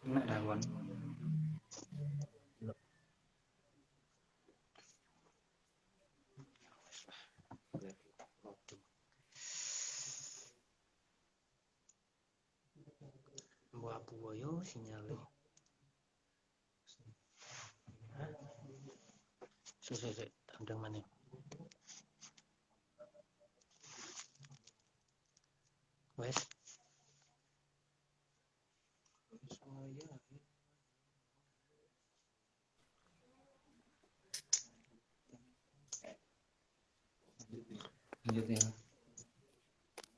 Enak lawan. Buah yo sinyalnya. Susah tandang mana? Wes. Lanjut ya.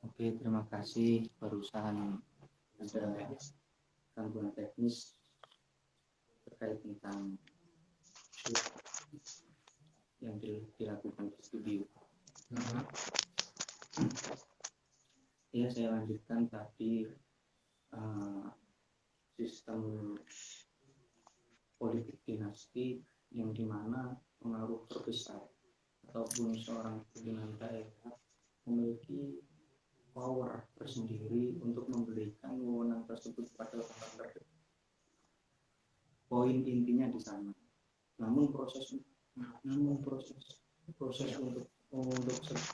Oke, terima kasih. Barusan ada gangguan teknis terkait tentang yang dilakukan di studio. Ya, saya lanjutkan tadi sistem politik dinasti yang dimana pengaruh terbesar ataupun seorang pimpinan daerah memiliki power tersendiri untuk memberikan wewenang tersebut pada orang terdekat. Poin intinya di sana. Namun proses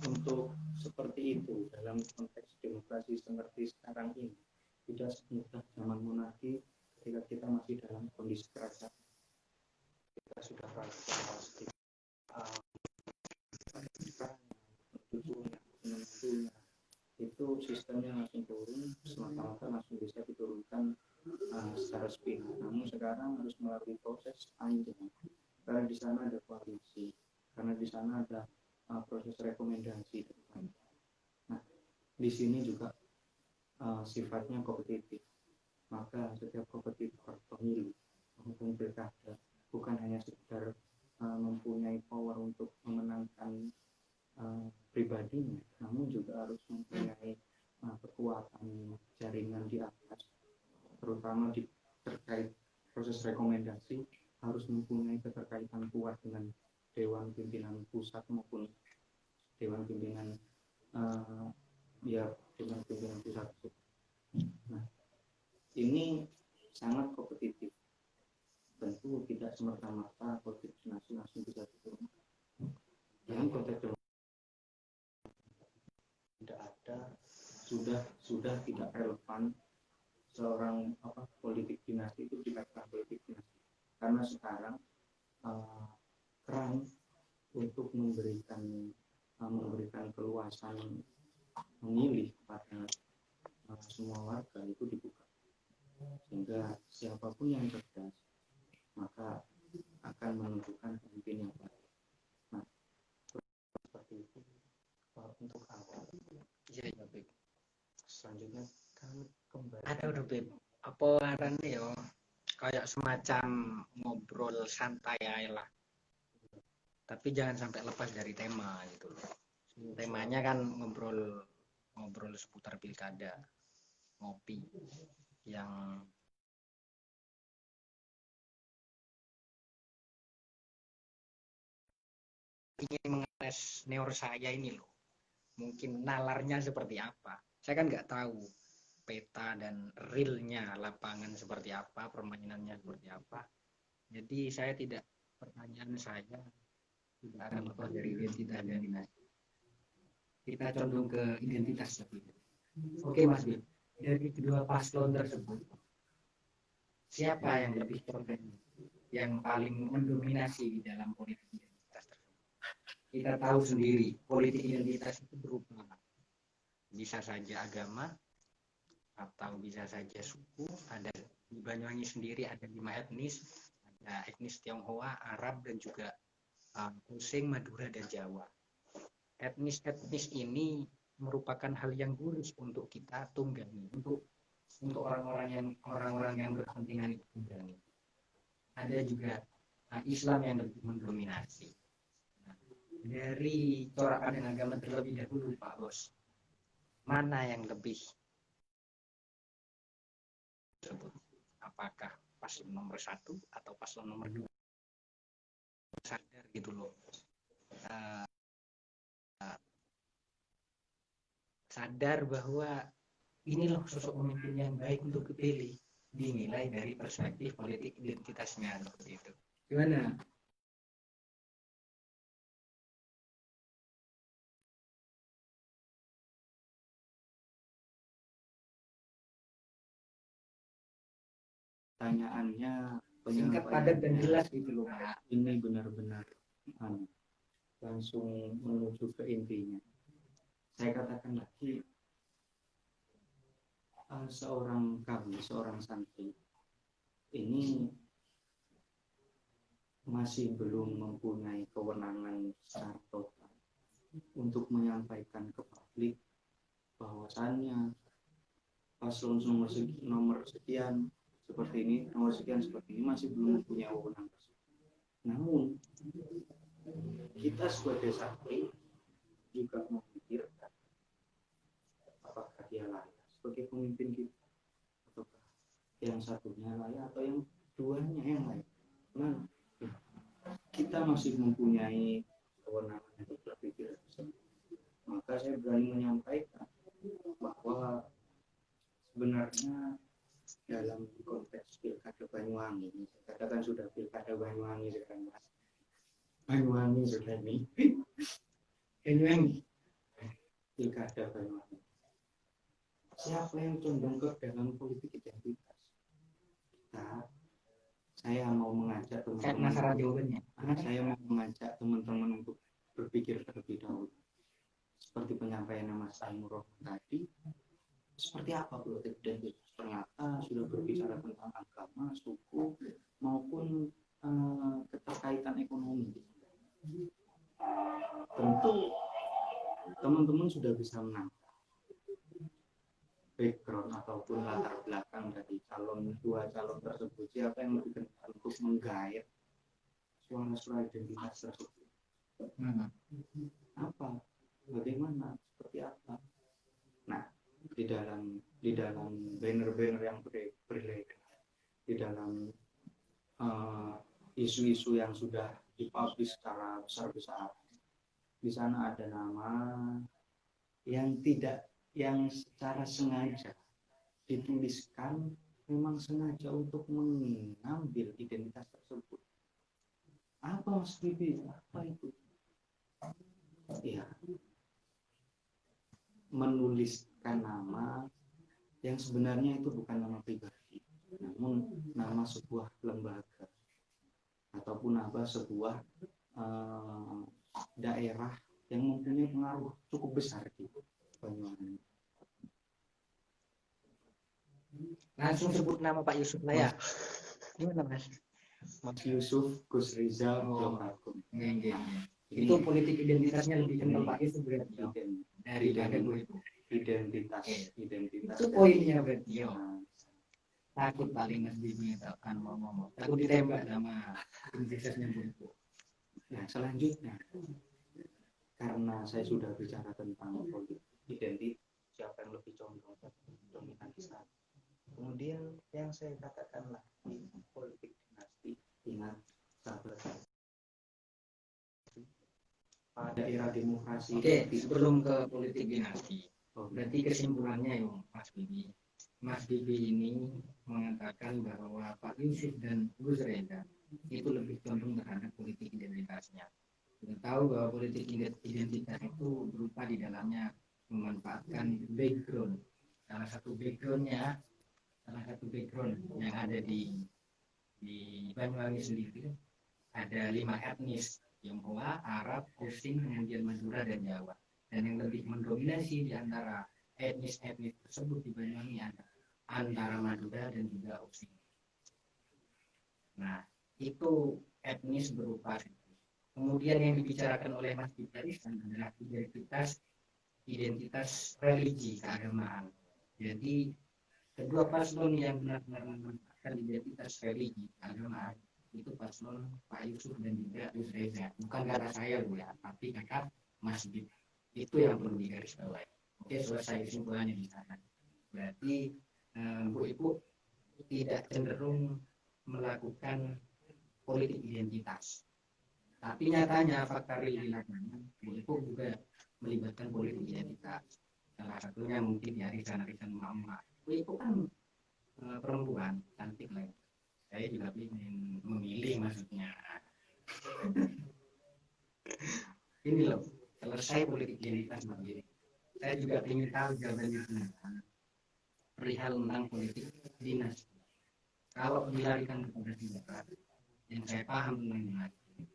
untuk seperti itu dalam konteks demokrasi seperti sekarang ini tidak semudah zaman monarki ketika kita masih dalam kondisi kerajaan. Kita sudah pasti menentunya itu sistemnya langsung turun, semata-mata langsung bisa diturunkan secara sepihak. Namun sekarang harus melalui proses panjang karena di sana ada koalisi, karena di sana ada proses rekomendasi. Nah, di sini juga sifatnya kompetitif. Maka setiap kompetitor pemilu maupun pilkada bukan hanya sekedar mempunyai power untuk memenangkan pribadinya, namun juga harus mempunyai kekuatan jaringan di atas, terutama terkait proses rekomendasi harus mempunyai keterkaitan kuat dengan Dewan Pimpinan Pusat maupun Dewan Pimpinan Dewan Pimpinan Pusat. Nah, ini sangat kompetitif. Tentu tidak semerta-merta politik dinasti langsung bisa diturunkan. Dalam konteks tidak ada, sudah tidak relevan seorang politik dinasti itu dikatakan politik dinasti, karena sekarang keran untuk memberikan keluasan memilih pada semua warga itu dibuka, sehingga siapapun yang cerdas maka akan menentukan pemimpin yang baik. Nah, seperti itu untuk awal. Iya, Beb. Selanjutnya kami kembali. Ada udah Beb. Apa arane ya? Kayak semacam ngobrol santai aja lah. Tapi jangan sampai lepas dari tema gitu loh. Temanya kan ngobrol seputar pilkada, ngopi yang ingin mengetes neor saya ini loh. Mungkin nalarnya seperti apa. Saya kan nggak tahu peta dan realnya lapangan seperti apa, permainannya seperti apa. Jadi pertanyaan saya tidak akan lepas dari identitas dan dinasti. Kita condong ke identitas tapi. Oke Mas Bib, dari kedua paslon tersebut, siapa yang lebih keren, yang paling mendominasi di dalam politik identitas tersebut? Kita tahu sendiri, politik identitas itu berupa bisa saja agama atau bisa saja suku. Ada di Banyuwangi sendiri ada 5 etnis, ada etnis Tionghoa, Arab dan juga Osing, Madura dan Jawa. Etnis-etnis ini merupakan hal yang bulus untuk kita tunggangi, untuk orang-orang yang berkepentingan itu tunggangi. Ada juga Islam yang lebih mendominasi. Nah, dari corak pandang agama terlebih dahulu Pak Bos, mana yang lebih tersebut? Apakah paslon nomor 1 atau paslon nomor 2? Sadar gitu loh. Sadar bahwa ini loh sosok pemimpin yang baik untuk dipilih. dinilai dari perspektif politik identitasnya seperti itu. Gimana? Pertanyaannya Singkat, padat, dan jelas gitu loh, Pak. Ini benar-benar langsung menuju ke intinya. Saya katakan lagi, seorang santri ini masih belum mempunyai kewenangan secara total untuk menyampaikan ke publik bahwasannya paslon nomor sekian seperti ini, nomor sekian seperti ini, masih belum mempunyai wewenang tersebut. Namun kita sebagai santri juga memikirkan apakah dia layak sebagai pemimpin kita, ataukah yang satunya layak atau yang duanya yang layak. Nah, kita masih mempunyai kewenangan untuk berpikir. Maka saya berani menyampaikan bahwa sebenarnya dalam konteks pilkada Banyuwangi, katakan sudah pilkada Banyuwangi sekarang, Mas. Banyuwangi sudah ini. Banyuwangi. Pilkada Banyuwangi. Siapa yang condong ke dalam politik identitas? Saya mau mengajak teman-teman. Saya mau mengajak teman-teman untuk berpikir terlebih dahulu. Seperti penyampaian Mas Ainur tadi, seperti apa politik identitas? Ternyata sudah berbicara tentang agama, suku, maupun keterkaitan ekonomi. Tentu teman-teman sudah bisa menangkap background ataupun latar belakang dari dua calon tersebut, siapa yang lebih kenal untuk menggait suara-suara identitas tersebut. Apa? Bagaimana? Seperti apa? Nah, di dalam banner-banner yang beredar, di dalam isu-isu yang sudah dipublish secara besar-besaran, di sana ada nama yang secara sengaja dituliskan, memang sengaja untuk mengambil identitas tersebut. Apa Mas Bibi? Apa itu? Ya, menuliskan nama yang sebenarnya itu bukan nama pribadi, namun nama sebuah lembaga ataupun nama sebuah daerah yang mempunyai pengaruh cukup besar di Banyuwangi. Langsung sebut nama Pak Yusuf lah ya. Gimana Mas? Mas Yusuf Gus Rizal Blokagum. Itu politik identitasnya lebih kenal Pak Yusuf berarti daripada gue itu. Identitas. Itu poinnya berarti. Takut paling Mas Bibi akan mau ngomong. Takut ditembak sama identitasnya Bu. Nah, selanjutnya, karena saya sudah bicara tentang politik identitas, siapa yang lebih condong dominan di sana. Kemudian yang saya katakan lagi, politik dinasti. Ingat, sahabat, pada era demokrasi. Oke, sebelum ke politik dinasti, berarti kesimpulannya ya Mas Bibi ini mengatakan bahwa Pak Yusuf dan Gus Reza itu lebih condong terhadap politik identitasnya. Kita tahu bahwa politik identitas itu berupa di dalamnya memanfaatkan background. Salah satu background yang ada di Banyuwangi sendiri ada 5 etnis, Tionghoa, Arab, Osing, kemudian Madura dan Jawa. Dan yang lebih mendominasi di antara etnis-etnis tersebut di Banyuwangi ada antara Madura dan juga Osing. Nah, itu etnis berupa. Kemudian yang dibicarakan oleh Mas Biparisan adalah identitas religi keagamaan. Jadi kedua paslon yang benar-benar memanfaatkan identitas religi keagamaan itu paslon Pak Yusuf dan juga Gus Reza. Bukan kata saya loh ya, tapi kata Mas Bip. Itu yang perlu digarisbawahi. Oke, selesai kesimpulannya di sana. Berarti Bu Ibu tidak cenderung melakukan politik identitas. Tapi nyatanya fakta real di lapangan, Bu Ibu juga melibatkan politik identitas. Salah satunya mungkin di arisan-arisan emak-emak. Bu Ibu kan perempuan cantik lah. Saya juga ingin memilih, maksudnya ini loh, selesai politik identitas sendiri. Saya juga ingin tahu jawabannya perihal tentang politik dinasti. Kalau dilarikan kepada demokrat, yang saya paham tentang dinasti,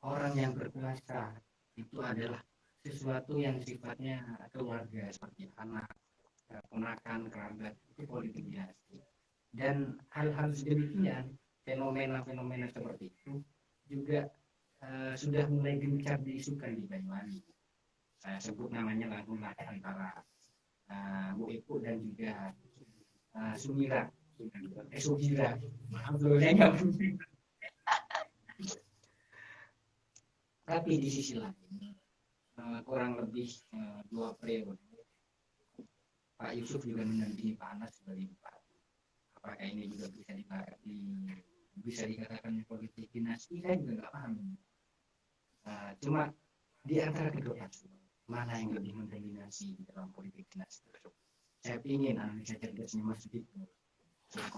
orang yang berkuasa itu adalah sesuatu yang sifatnya keluarga, seperti anak, ponakan, kerabat, itu politik dinasti. Dan hal-hal sedemikian, fenomena-fenomena seperti itu juga sudah mulai gencar diisukan di Banyuwangi. Saya sebut namanya langsung lah, antara Bu Epo dan juga Sumira. Sumira, maaf loh, saya nggak. Tapi di sisi lain, kurang lebih 2 periode, Pak Yusuf juga mendampingi Pak Anas sebagai bupati. Apakah ini juga bisa dikatakan politik dinasti? Saya juga nggak paham. Cuma di antara kedua paslon, mana yang lebih mendominasi dalam politik dinasti tersebut? Saya ingin analisa cerdasnya Mas Dito,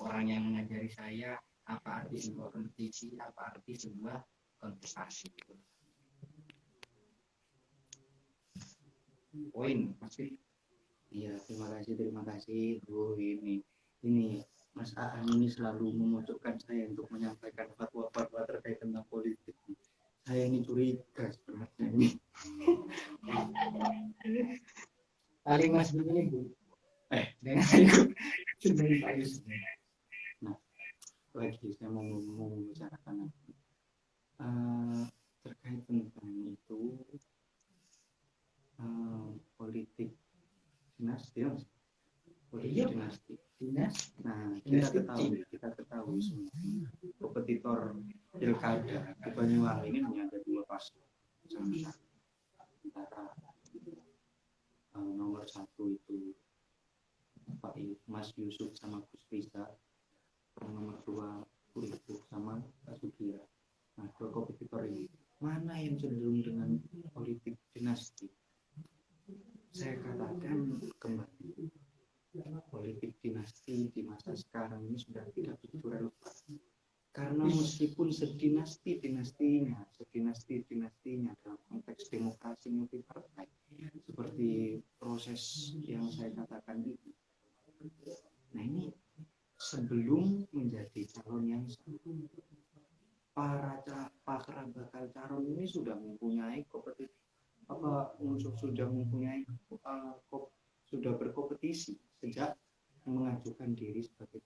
orang yang mengajari saya apa arti sebuah kompetisi, apa arti sebuah kontestasi. Poin, Mas Dito. Iya, terima kasih. Ini Mas Aan ini selalu memojokkan saya untuk menyampaikan fatwa-fatwa terkait tentang politik. Saya ini curiga sebenarnya ini. Paling Mas Dito ini Bu. Dengan ikut sebenarnya Pak Yusuf. Nah, lagi saya mau membicarakan terkait tentang itu politik dinasti, dinasti. Nah, kita ketahui semua kompetitor pilkada di Banyuwangi ini hanya ada 2 paslon antara nomor 1 itu Pak Mas Yusuf sama Gus Riza, nomor 2 Puriku sama Pak Sugiyah. Nah, 2 kompetitor ini mana yang cenderung dengan politik dinasti? Saya katakan kembali, politik dinasti di masa sekarang ini sudah tidak begitu relevan. Karena meskipun sedinasti-dinastinya dalam konteks demokrasi multipartai, seperti proses yang saya katakan itu. Nah, ini sebelum menjadi calon yang sah, para bakal calon ini sudah mempunyai sudah berkompetisi sejak mengajukan diri sebagai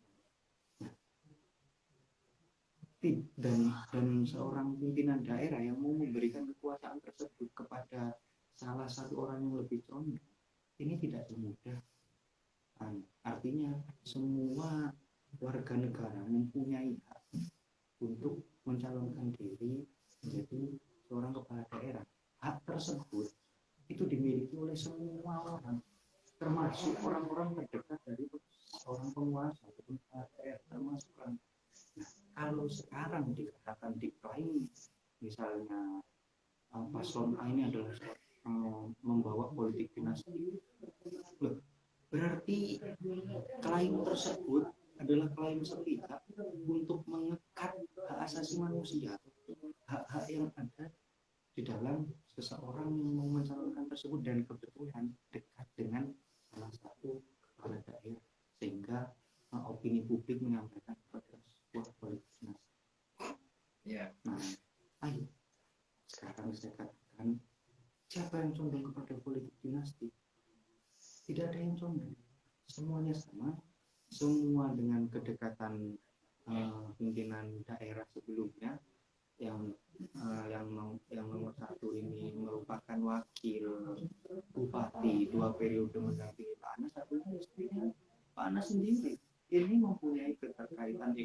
dan seorang pimpinan daerah yang mau memberikan kekuasaan tersebut kepada salah satu orang yang lebih condong, ini tidak semudah. Artinya semua warga negara mempunyai hak untuk mencalonkan diri menjadi seorang kepala daerah. Hak tersebut itu dimiliki oleh semua orang, termasuk orang-orang terdekat dari seorang penguasa atau kepala daerah, termasuk orang. Nah, kalau sekarang dikatakan diklaim misalnya paslon A ini adalah membawa politik dinasti, berarti klaim tersebut adalah klaim sepihak untuk mengekat hak asasi manusia, hak-hak yang ada di dalam seseorang yang mau mencalonkan tersebut, dan kebetulan dekat dengan salah satu kepala daerah, sehingga opini publik menyampaikan kepada sebuah politik dinasti. Nah, ayo sekarang saya katakan, siapa yang condong kepada politik dinasti? Tidak ada yang condong, semuanya sama, semua dengan kedekatan pimpinan daerah sebelumnya. Yang nomor 1 ini merupakan wakil bupati 2 periode mendampingi Pak Anas, satunya istrinya Pak Anas sendiri. Ini mempunyai keterkaitan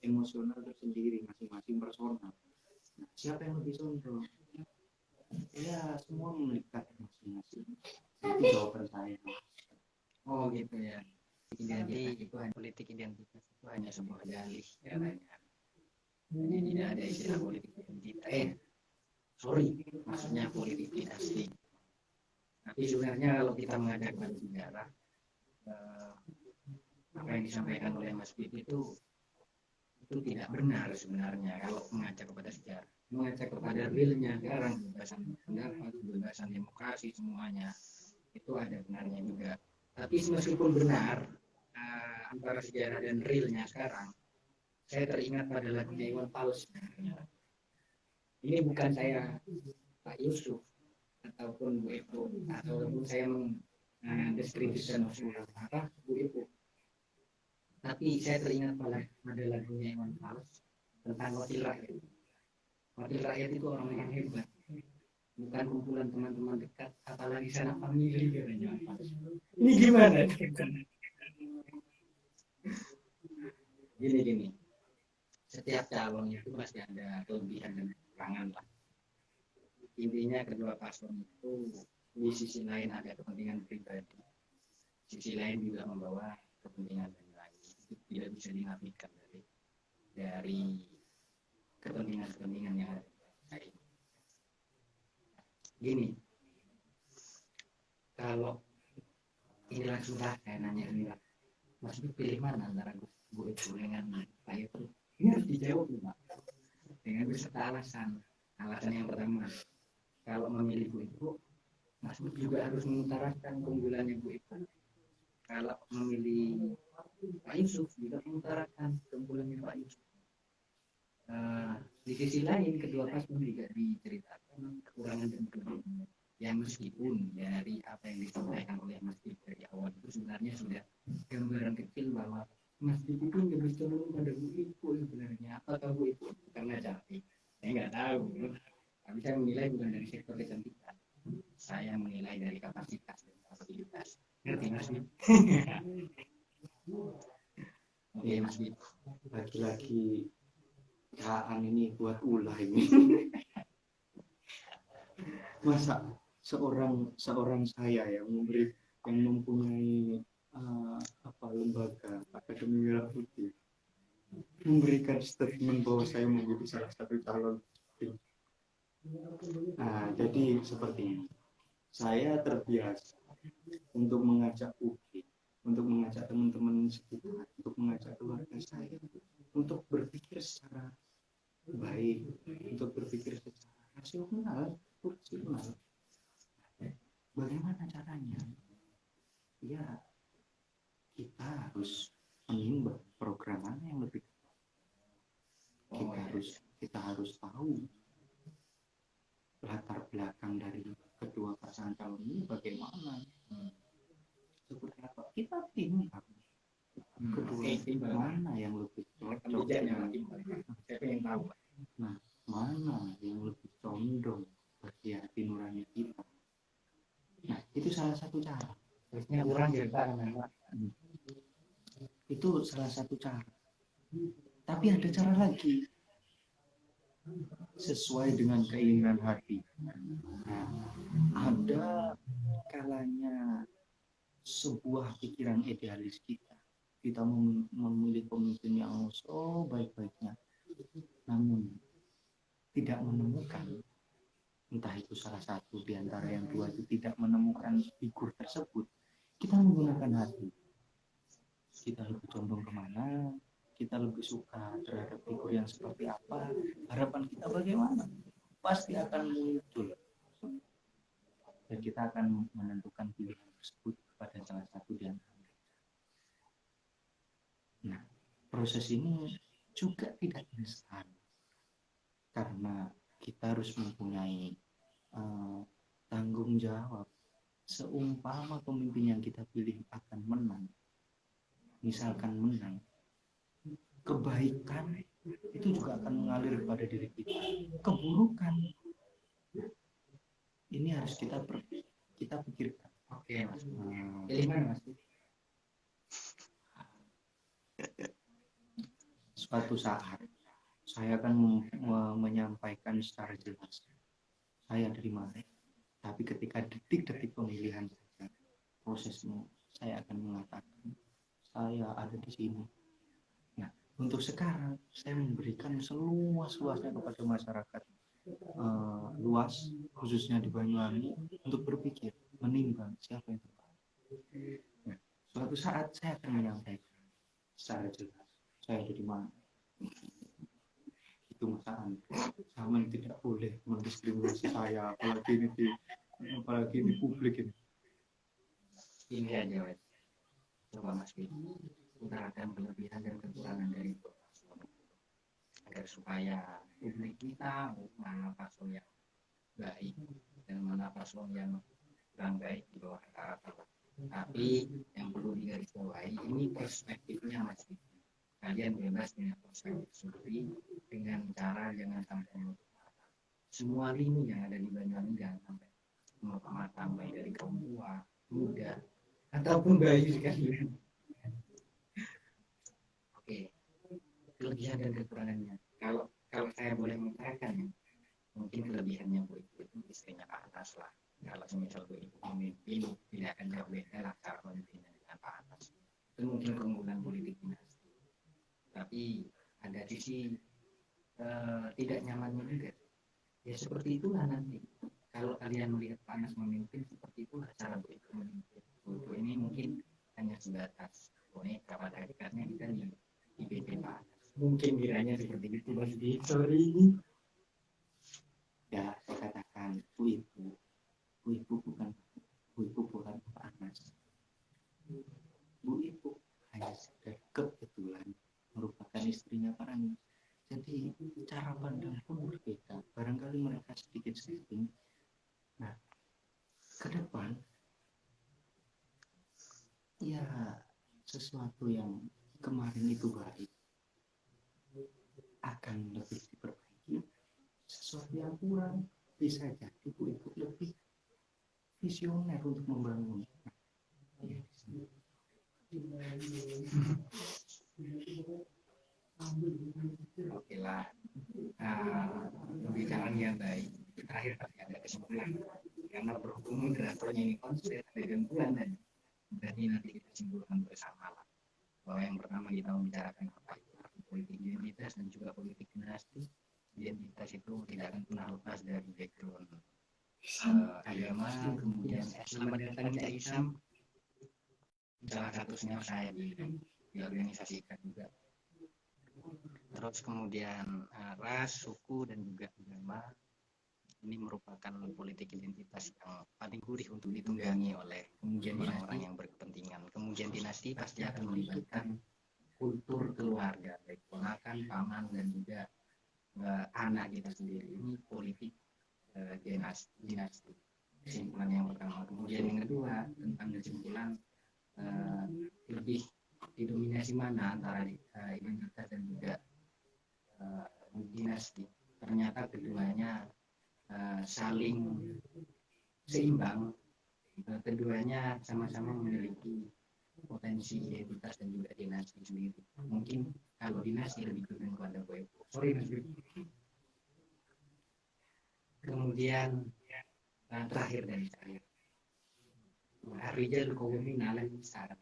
emosional tersendiri, masing-masing personal. Nah, siapa yang lebih condong? Ya, semua memiliki masing-masing. Itu jawaban saya. Oh gitu ya. Politik identitas itu hanya sebuah dalih katanya. Jadi tidak ada istilah politik identitas. Maksudnya politik dinasti. Tapi sebenarnya kalau kita mengajak pada sejarah, apa yang disampaikan oleh Mas Bib itu tidak benar sebenarnya kalau mengajak kepada sejarah, mengajak kepada realnya sekarang, kebebasan pendapat, kebebasan demokrasi, semuanya itu ada benarnya juga. Tapi meskipun benar antara sejarah dan realnya sekarang, saya teringat pada lagunya Iwan Fals sebenarnya. Ini bukan saya Pak Yusuf ataupun Bu Ibu, ataupun saya mendeskripsikan Bu Ibu, tapi saya teringat pada lagunya Iwan Fals tentang wakil rakyat. Wakil rakyat itu orang yang hebat, bukan kumpulan teman-teman dekat, apalagi sanak famili katanya. Ini gimana? Gini, setiap calon itu pasti ada kelebihan dan kekurangan lah. Intinya kedua paslon itu di sisi lain ada kepentingan pribadi, sisi lain juga membawa kepentingan dan lain. Itu tidak bisa dinafikan dari kepentingan-kepentingan yang ada. Gini, kalau inilah sudah saya nanya inilah, Mas pilih mana antara Bu Ibu dengan Pak Yusuf? Ini harus dijawab Pak, dengan beserta alasan. Alasan yang pertama, kalau memilih Bu Ibu, Mas juga harus mengutarakan keunggulannya Bu Ibu. Kalau memilih Pak Yusuf juga mengutarakan keunggulannya Pak Yusuf. Di sisi lain kedua paslon juga diceritakan kekurangan dan kelebihan. Ya meskipun dari apa yang disampaikan oleh Mas Dik dari awal itu sebenarnya sudah gambaran kecil bahwa Mas Dik itu lebih cenderung pada Bu Ibu sebenarnya. Apakah Bu Ibu karena cantik? Saya nggak tahu. Tapi saya menilai bukan dari sektor kecantikan. Saya menilai dari kapasitas dan kapabilitas. Ngerti Mas Dik? Oke Mas Dik. Lagi-lagi Kaan ini buat ulah ini. Masa seorang saya yang mempunyai lembaga Akademi Merah Putih memberikan statement bahwa saya menjadi salah satu calon. Jadi seperti ini. Saya terbiasa untuk mengajak publik, untuk mengajak teman-teman sekitar, untuk mengajak keluarga saya, untuk berpikir secara baik, untuk berpikir secara rasional. Bagaimana caranya? Ya, kita harus menimbang programannya yang lebih kita harus tahu latar belakang dari kedua pasangan calon ini bagaimana. Seperti apa? Kita timbang kedua mana yang lebih cocok. Saya pengen tahu. Nah, mana yang lebih condong bagi hati nurani kita. Nah, itu salah satu cara. Terusnya kurang cerita memang. Itu salah satu cara. Tapi ada cara lagi. Sesuai dengan keinginan hati. Nah, ada kalanya sebuah pikiran idealis kita. Kita memilih pemimpin yang so baik-baiknya. Namun tidak menemukan, entah itu salah satu di antara yang dua itu tidak menemukan figur tersebut, kita menggunakan hati. Kita lebih condong kemana, kita lebih suka terhadap figur yang seperti apa, harapan kita bagaimana, pasti akan muncul. Dan kita akan menentukan pilihan tersebut kepada salah satu di antara mereka. Nah, proses ini juga tidak instan. Karena kita harus mempunyai tanggung jawab. Seumpama pemimpin yang kita pilih akan menang, misalkan menang, kebaikan itu juga akan mengalir kepada diri kita. Keburukan ini harus kita pikirkan. Oke Mas. Pilih mana Mas? Suatu saat saya akan menyampaikan secara jelas saya dari mana. Tapi ketika detik-detik pemilihan saja, prosesnya saya akan mengatakan saya ada di sini. Nah, untuk sekarang saya memberikan seluas-luasnya kepada masyarakat luas, khususnya di Banyuwangi, untuk berpikir, menimbang siapa yang terbaik. Nah, suatu saat saya akan menyampaikan secara jelas saya ada di mana. Itu masalah. Sama tidak boleh mendiskriminasi saya, apalagi di publik ini. Ini aja, Wes. Coba Mas Bi, utarakan kelebihan dan kekurangan dari paslon agar supaya publik kita mana paslon yang baik dan mana paslon yang kurang baik di bawah kata-kata. Tapi yang perlu digarisbawahi ini perspektifnya Mas Bi. Kalian bebas punya perspektif sendiri dengan cara jangan sampai menutup mata. Semua lini yang ada di Banyuwangi jangan sampai menutup mata, baik dari kaum tua, muda, ataupun bayi sekalian. Oke, kelebihan dan kekurangannya. Kalau saya boleh mengatakan, mungkin kelebihannya Bu Ibu itu istrinya Pak Anas lah. Kalau semisal Bu Ibu memimpin, tidak akan jauh beda lah cara memimpinnya dengan Pak Anas. Itu mungkin keunggulan politik dinasti. Tapi ada sisi tidak nyamannya juga. Ya seperti itulah nanti. Kalau kalian melihat Pak Anas memimpin, seperti itulah cara Bu Ibu memimpin. Bu Ibu ini mungkin hanya sebatas boneka, pada hakikatnya kita di BP Pak Anas. Mungkin kiranya seperti itu Mas Di. Sorry. Ya saya katakan Bu Ibu bukan Pak Anas. Bu Ibu hanya sekedar kebetulan merupakan istrinya Pak Anas. Jadi cara pandang pun berbeda. Barangkali mereka sedikit setting. Nah, ke depan ya sesuatu yang kemarin itu baik akan lebih diperbaiki. Sesuatu yang kurang bisa jadi Bu Ibu lebih visioner untuk membangun. Oke lah, pembicaraan yang baik. Terakhir tadi ada kesimpulan karena berhubung moderatornya ini konsen ada gangguan dan berarti nanti kita simpulkan bersama lah bahwa yang pertama kita membicarakan apa itu politik identitas dan juga politik dinasti. Identitas itu tidak akan pernah lepas dari background agama, kemudian selamat datang Cak Isam, salah satu senior saya di organisasi IKAT juga. Terus kemudian ras, suku dan juga agama ini merupakan politik identitas yang paling gurih untuk ditunggangi oleh kemudian orang-orang yang berkepentingan. Kemudian dinasti pasti akan melibatkan kultur keluarga, baik ponakan, paman dan juga anak kita sendiri. Ini politik dinasti. Kesimpulan yang pertama. Kemudian yang kedua tentang kesimpulan lebih didominasi mana antara identitas dan juga dinasti. Ternyata keduanya saling seimbang. Keduanya sama-sama memiliki potensi identitas dan juga dinasti sendiri. Mungkin kalau dinasti lebih kurang kepada Boepo. Sorry Mas Bib. Kemudian terakhir dari saya, Rijal Qawmi nalan besar.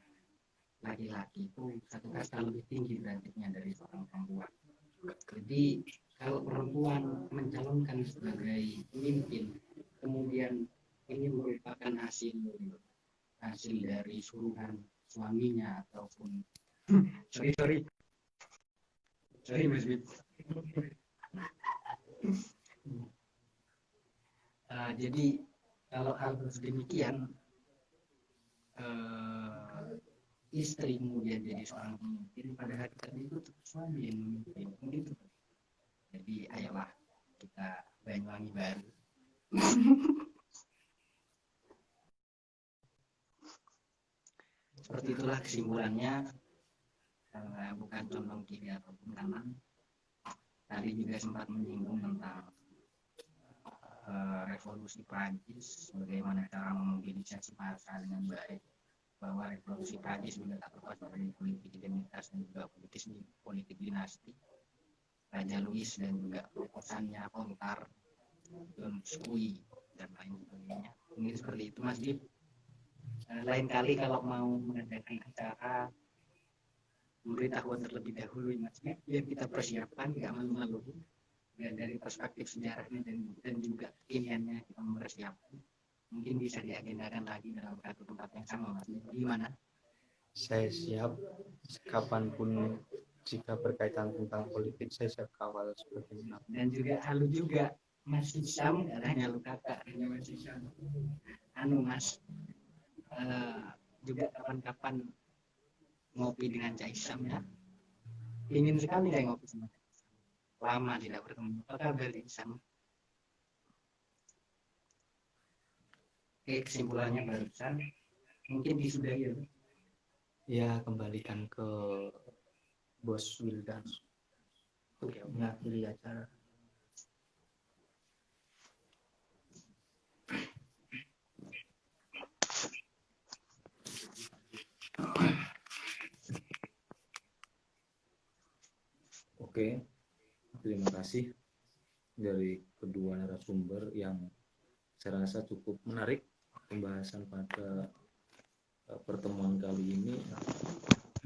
Laki-laki itu satu kasta lebih tinggi derajatnya dari seorang perempuan. Jadi kalau perempuan mencalonkan sebagai pemimpin, kemudian ini merupakan hasil dari suruhan suaminya ataupun sorry Mas Bib. Jadi kalau hal demikian istri kemudian jadi seorang pemimpin, pada hakikatnya itu suami yang memimpin. Begitu. Jadi ayolah kita Banyuwangi baru. Seperti itulah kesimpulannya, bukan condong kiri ataupun kanan. Tadi juga sempat menyinggung tentang revolusi Prancis, bagaimana cara memobilisasi massa dengan baik, bahwa revolusi Prancis juga tak lepas dari politik identitas dan juga politik dinasti. Raja Louis dan juga proposannya Kontar, John Skui dan lain sebagainya. Mungkin seperti itu Mas Dip. Lain kali kalau mau mengadakan acara memberitahuan terlebih dahulu Mas Dip, biar kita persiapkan nggak malu-malu. Dan dari perspektif sejarahnya dan juga kekiniannya kita mempersiapkan. Mungkin bisa diagendakan lagi dalam satu tempat yang sama Mas Dip. Gimana? Saya siap kapanpun jika berkaitan tentang politik, saya siap kawal sebagainya. Dan juga halo juga Mas Isam, katanya lu kakak Mas Isam. Mas, juga kapan-kapan ngopi dengan Cak Isam ya. Ingin sekali saya ngopi sama Cak Isam. Lama tidak bertemu. Apa kabar Isam? Oke, kesimpulannya barusan mungkin disudahi ya. Ya, kembalikan ke Bos Wildan untuk mengakhiri acara. Oke, terima kasih dari kedua narasumber yang saya rasa cukup menarik pembahasan pada pertemuan kali ini.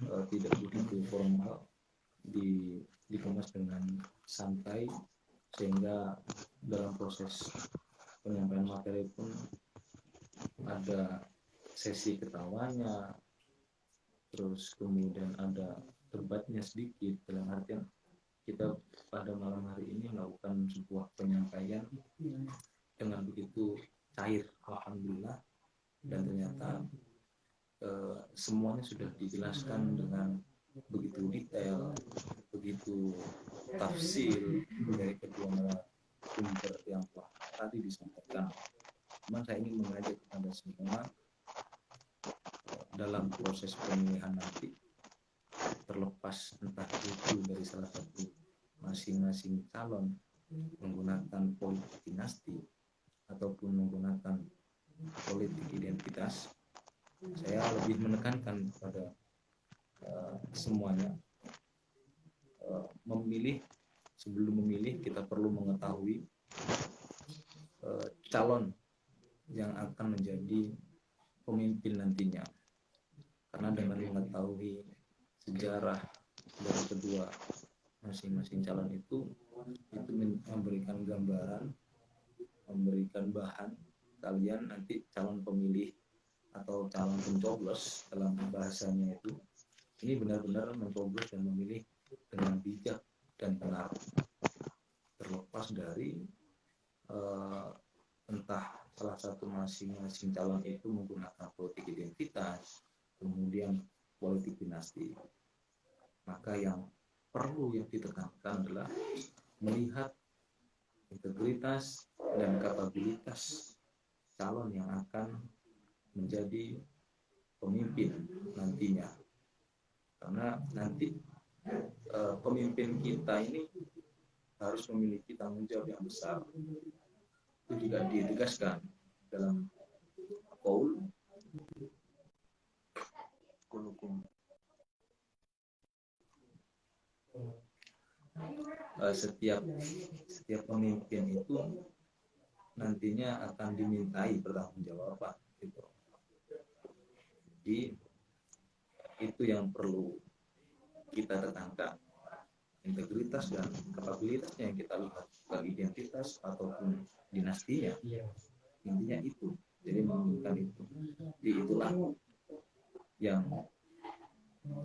Tidak begitu formal, dikemas dengan santai sehingga dalam proses penyampaian materi pun ada sesi ketawanya, terus kemudian ada debatnya sedikit, dalam artian kita pada malam hari ini melakukan sebuah penyampaian dengan begitu cair, alhamdulillah, dan ternyata semuanya sudah dijelaskan dengan begitu detail, begitu tafsir dari kedua narasumber yang telah tadi disampaikan. Cuman saya ingin mengajak kepada semua dalam proses pemilihan nanti, terlepas entah itu dari salah satu masing-masing calon menggunakan politik dinasti ataupun menggunakan politik identitas, saya lebih menekankan kepada semuanya memilih. Sebelum memilih, kita perlu mengetahui calon yang akan menjadi pemimpin nantinya, karena dengan mengetahui sejarah dari kedua masing-masing calon itu memberikan gambaran, memberikan bahan kalian nanti calon pemilih atau calon pencoblos dalam bahasanya itu, ini benar-benar mencoblos dan memilih dengan bijak dan benar, terlepas dari entah salah satu masing-masing calon itu menggunakan politik identitas, kemudian politik dinasti. Maka yang perlu yang ditekankan adalah melihat integritas dan kapabilitas calon yang akan menjadi pemimpin nantinya, karena nanti pemimpin kita ini harus memiliki tanggung jawab yang besar. Itu juga ditegaskan dalam qaul kulukum. Setiap pemimpin itu nantinya akan dimintai pertanggungjawaban gitu. Jadi itu yang perlu kita tekankan, integritas dan kapabilitasnya yang kita lihat, bukan identitas ataupun dinastinya. Intinya itu, jadi menginginkan itu. Jadi itulah yang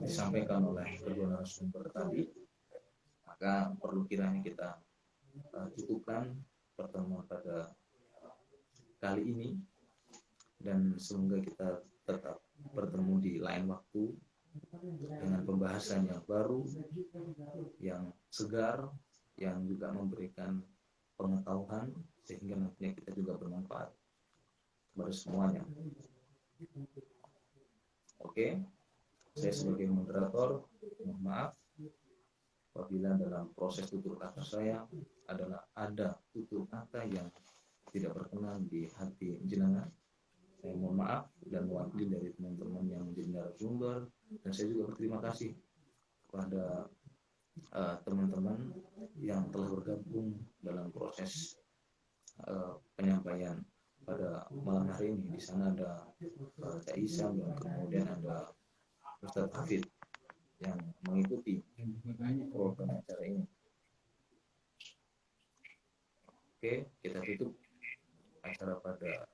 disampaikan oleh kedua narasumber tadi. Maka perlu kiranya kita cukupkan pertemuan pada kali ini, dan semoga kita tetap bertemu di lain waktu dengan pembahasan yang baru, yang segar, yang juga memberikan pengetahuan sehingga nantinya kita juga bermanfaat kepada semuanya. Oke, saya sebagai moderator mohon maaf apabila dalam proses tutur kata saya adalah ada tutur kata yang tidak berkenan di hati jenengan. Saya mohon maaf dan mewakili dari teman-teman yang menjadi narasumber, dan saya juga berterima kasih kepada teman-teman yang telah bergabung dalam proses penyampaian pada malam hari ini. Di sana ada Cak Isam dan kemudian ada Ustadz Hafid yang mengikuti program acara ini. Oke, kita tutup acara pada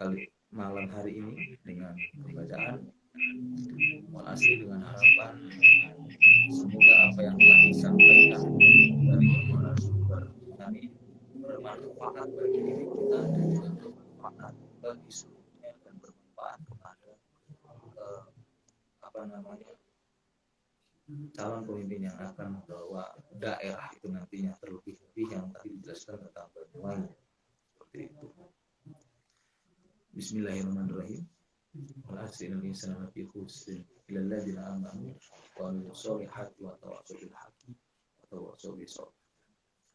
kali malam hari ini dengan pembacaan Walhasil dengan harapan semoga apa yang telah disampaikan dari narasumber hari bermanfaat bagi diri kita dan juga bermanfaat bagi seluruhnya dan bermanfaat kepada calon pemimpin yang akan membawa daerah itu nantinya, terlebih-lebih yang tadi dijelaskan tentang Banyuwangi seperti itu. Bismillahirrahmanirrahim. Walasil insana fi khusrin illa alladziina aamanu wa 'amilus shalihati wa tawassaw bil haqqi wa tawassaw bis sabr.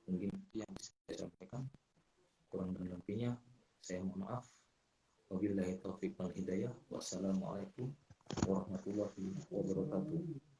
Mungkin yang bisa saya sampaikan, kurang dan lebihnya saya mohon maaf. Wabillahi taufiq wal hidayah. Wassalamualaikum warahmatullahi wabarakatuh.